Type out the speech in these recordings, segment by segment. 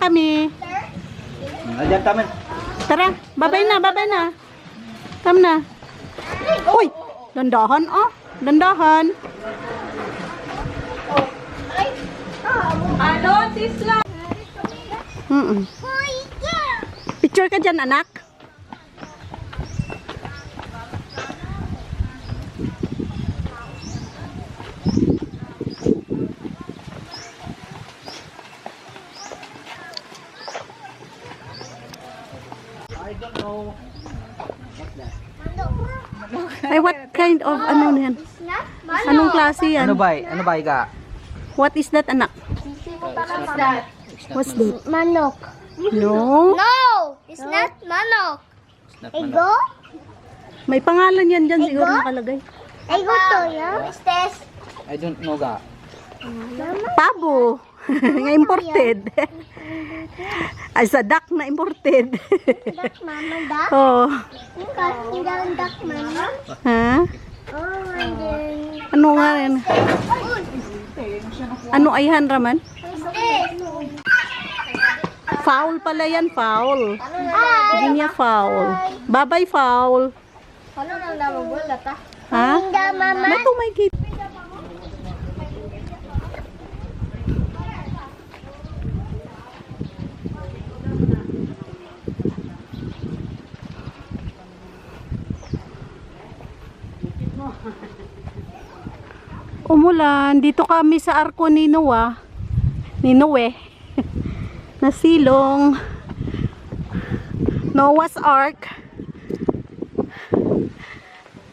kami. Ayan, taman. Tara, babay na, babay na. Come na. Uy, dandahan oh. Dandahan. Ano, Tisla? Picture ka dyan, anak. I don't know. Ay, what kind of ano yan? Anong klase yan? Ano ba? Ano ba ka? What is that, anak? What's that? Manok. No? No, it's not manok. Ego? May pangalan yan dyan siguro nakalagay. Ego to, yeah? What's this? I don't know ka. Pabo. Nga imported. Ay, sa duck na imported. Duck, mama, duck? Oh. Yung kasi daw duck, mama. Ha? Oh, and then... Ano nga yan? Ano ayhan raman? What's this? Foul pala yan, foul. Hindi niya foul. Babay foul. Ano nang namabula ta? Ha? Hindi, mama. Bato may gate. Umulan. Dito kami sa arko ni Noah. Ni Noe. Na silong. Noah's Ark.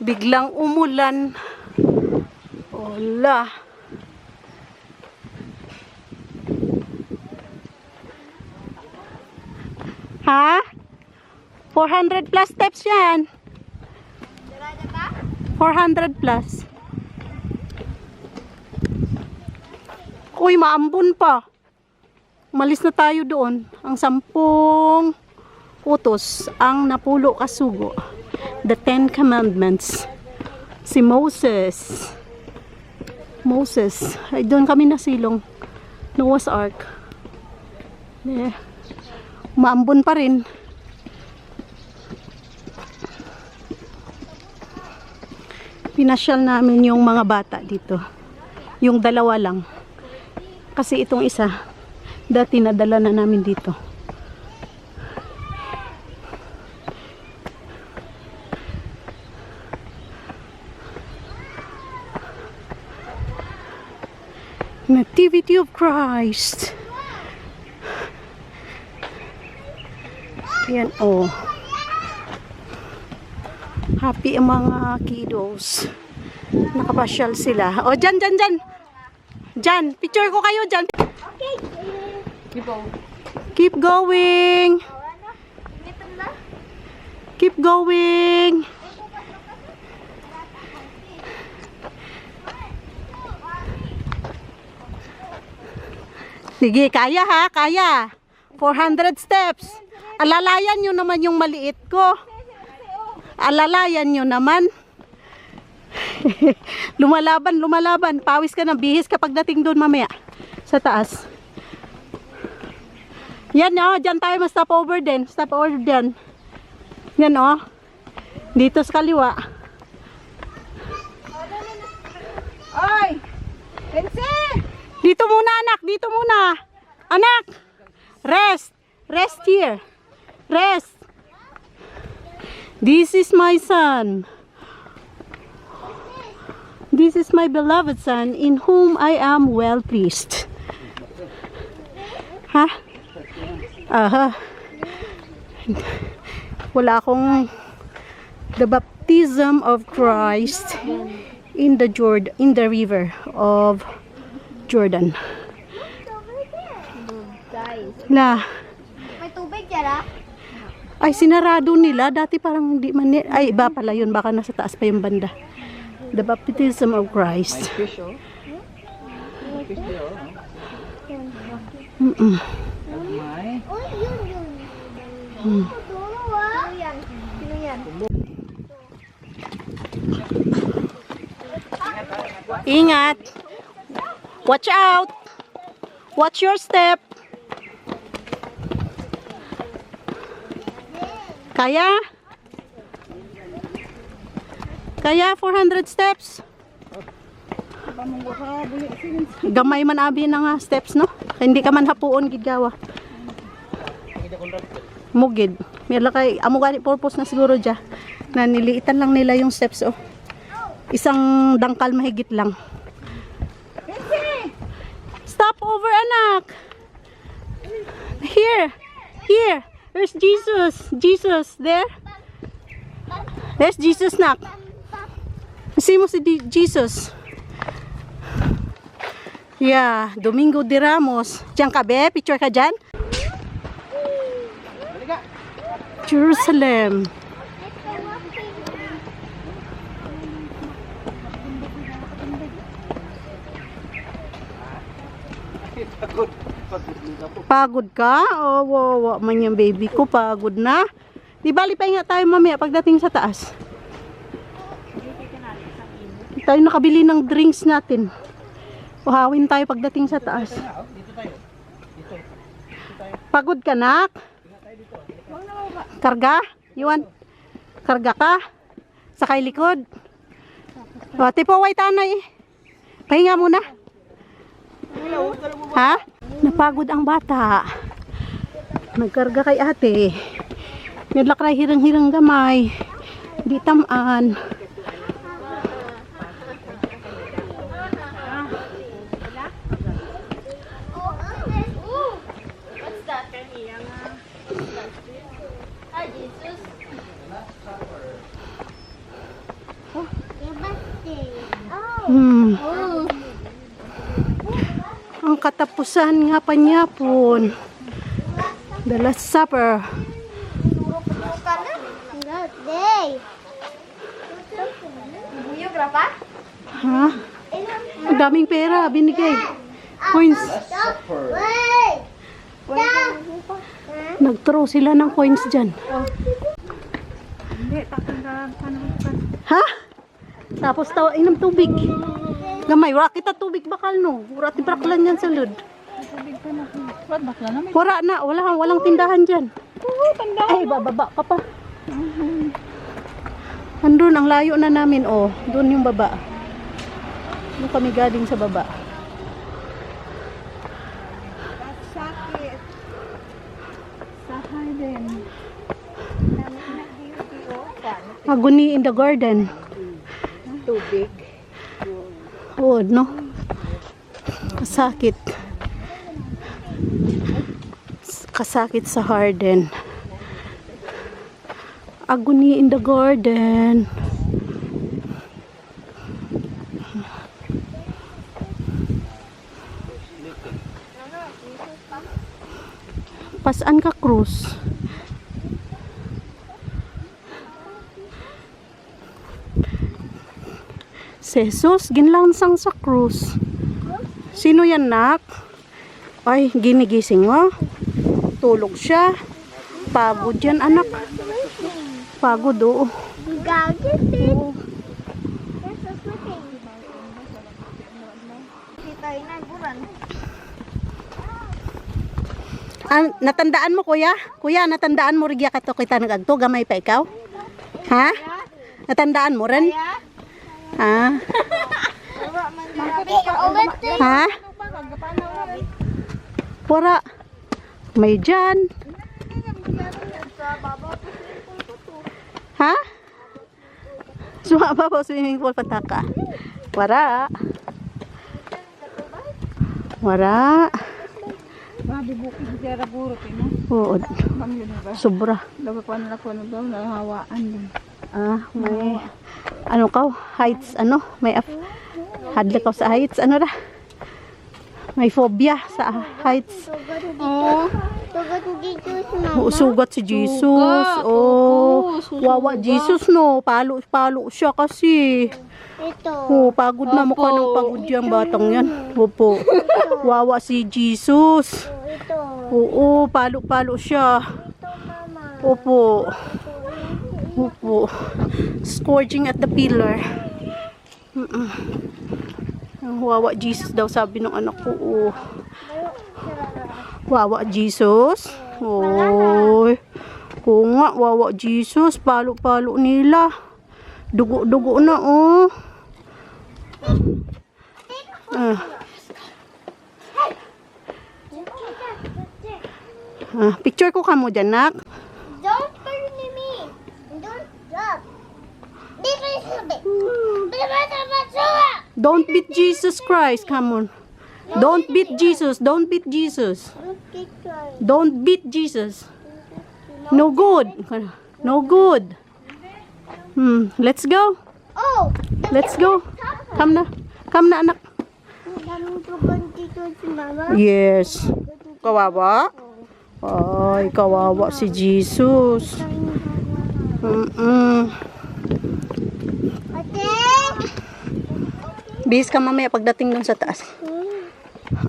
Biglang umulan. Ola. Ha? 400 plus steps yan. 400 plus. Uy, maambon pa. Umalis na tayo doon. Ang 10 utos ang napulo kasugo. The 10 Commandments. Si Moses. Moses. Ay, doon kami nasilong. Noah's Ark. Yeah. Maambon pa rin. Pinasyal namin yung mga bata dito. Yung dalawa lang. Kasi itong isa, dati nadala na namin dito. Nativity of Christ. Yan, oh. Happy ang mga kiddos. Nakapasyal sila. Oh, dyan, dyan, dyan. Dyan, picture ko kayo dyan. Okay. Keep going. Keep going. Sige, kaya ha, kaya. 400 steps. Alalayan nyo naman yung maliit ko. Alalayan nyo naman. Lumalaban, lumalaban. Pawis ka na, bihis kapag dating doon mamaya. Sa taas. Yan o, dyan tayo ma-stop over din. Stop over dyan. Yan o. Dito sa kaliwa. Oy! Lindsay! Dito muna anak, dito muna. Anak! Rest. Rest here. Rest. This is my son. This is my beloved son in whom I am well pleased. Ha? Aha. Wala akong the baptism of Christ in the river of Jordan. La. May tubig dyan, ah? Ay, sinarado nila. Dati parang hindi man. Ay, iba pala yun. Baka nasa taas pa yung banda. The baptism of Christ. Fish, oh. Fish there, oh. Mm-mm. May. Uy, yun. Dulo, ah. Sino yan? Sino yan? Ingat. Watch out. Watch your step. Kaya? Kaya 400 steps? Gamay man abi na nga steps, no? Hindi ka man hapuon gigawa. Mugid. Meron kay amo gani purpose na siguro dya. Na niliitan lang nila yung steps, oh. Isang dangkal mahigit lang. Stop over, anak. Here. Here. There's Jesus. Jesus. There. There's Jesus, nak. See mo si Jesus. Yeah. Domingo de Ramos. Diyan ka, be? Picture ka dyan? Jerusalem. Pagod ka? Oh, wow, man yung baby ko. Pagod na. Di bali pa nga tayo mamaya pagdating sa taas. Tayo nakabili ng drinks natin. Uhawin tayo pagdating sa taas. Pagod ka, nak? Karga? You want? Karga ka? Sakay likod? O, tipaway tanay. Pahinga muna. Ha? Napagod ang bata. Nagkarga kay ate. Nidlak na hirang-hirang gamay. Di tamaan. Ang katapusan nga panyapon. The Last Supper. Ha? Ang daming pera binigay. Coins. Nag-throw sila ng coins dyan. Ha? Tapos tawa inom tubig. Gamay, wala kita tubig bakal, no? Wala tibraklan yan sa lod. Wala na, walang tindahan dyan. Ay, bababa ka pa. Andun, ang layo na namin, oh. Doon yung baba. Doon kami galing sa baba. Sakit. Sa Harden. Agony in the garden. Tubig. Oo, no? Kasakit. Kasakit sa Harden. Agony in the garden. Pasaan ka, Cruz? Jesus, ginlansang sa krus. Sino yan, nak? Ay, ginigising mo. Tulog siya. Pagod yan, anak. Pagod, oo. Oo. Ah, natandaan mo, kuya? Kuya, natandaan mo rigya ka to kita nagagto. Gamay pa ikaw? Ha? Natandaan mo rin? Ha? Ha? Wala. May dyan. Ha? Sumaba po swimming pool pataka. Wala. Wala. Grabe bukid si Sierra Puro, no? Oo. Sobra. Dapat ko na daw, nahawaan din. Ah, may ano ka? Heights, ano? May hadla ka sa heights, ano ra? May phobia sa heights. Oh, sugat si Jesus. Oh, wawa Jesus, no. Palo siya kasi. Oh, pagod na mukha ng pagod yung batang yan. Opo. Wawa si Jesus. Oo, palo siya. Opo. Opo. Scourging at the pillar. Ang wawa Jesus daw, sabi ng anak ko. Oh. Wawa Jesus. Oy. Oo nga, wawa Jesus. Palo-palo nila. Dugo-dugo na, oh. Picture ko ka mo dyan, nak. Don't turn me. Don't drop. Don't beat Jesus Christ. Come on. Don't beat Jesus. Don't beat Jesus. Don't beat Jesus. No good. No good. Let's go. Oh, Let's go. Come na. Come na, anak. daming tugon dito si Mama. Yes. Kawawa. Ay, kawawa si Jesus. Ate! Bis ka mamaya pagdating dun sa taas.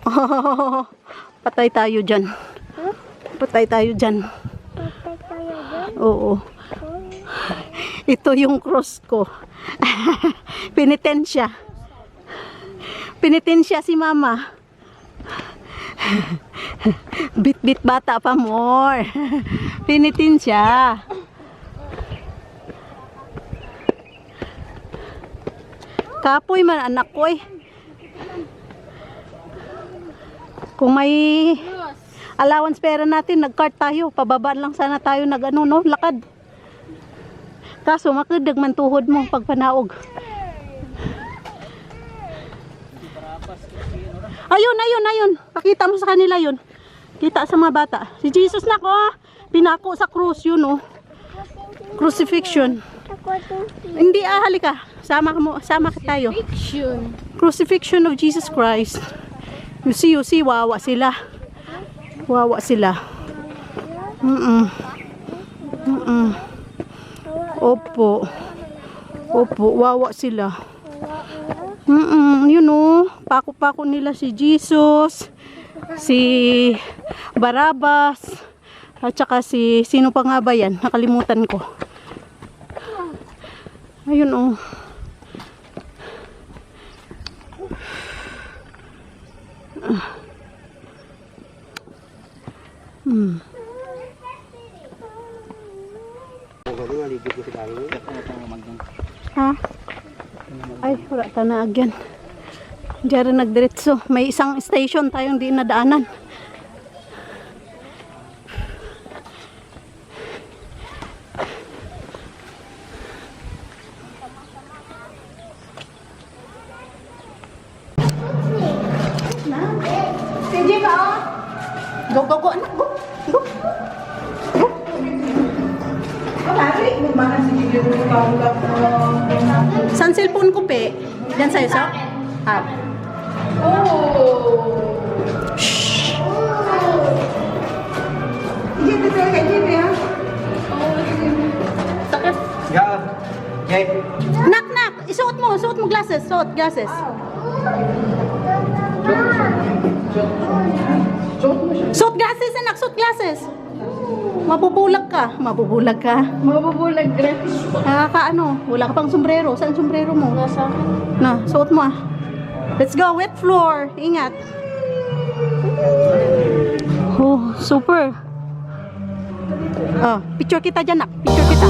Oh, patay tayo dyan. Patay tayo dyan. Patay tayo dyan. Oo. Ito yung cross ko. Penitensya. Penitensya si mama. Bit-bit bata pa more. Penitensya. Kapoy man anak ko eh. Kung may allowance pera natin, nag-cart tayo. Pababa lang sana tayo nag-ano, no? Lakad. Kaso makidag man tuhod mo pag panaog. Ayun, ayun, ayun. Pakita mo sa kanila yun. Kita sa mga bata. Si Jesus na ko, pinako sa krus yun, oh. Crucifixion. Hindi, halika. Sama ka tayo. Crucifixion of Jesus Christ. You see, wawa sila. Wawa sila. Opo. Opo, wawa sila. Yun know, pako-pako nila si Jesus, si Barabas, at saka si, sino pa nga ba yan? Nakalimutan ko. Ayun oh. Ha? Ay, wala ta na agyan. Diyan nagdiretso. May isang station tayong di nadaanan. Sige ka, oh. Go, go, go, anak, go. Go. Go. Saan cellphone ko, pe? Diyan sa'yo, sa? Ah. Shhh. Sakit. Yeah. Okay. Nak, nak. Isuot mo glasses. Suot glasses. Suot glasses, anak. Suot glasses. Mabubulag ka. Mabubulag ka. Mabubulag rin. Ano? Wala ka pang sombrero. Saan sombrero mo? Nasa akin. Na, suot mo ah. Let's go. Wet floor. Ingat. Oh, super. Oh, picture kita dyan, nak. Picture kita.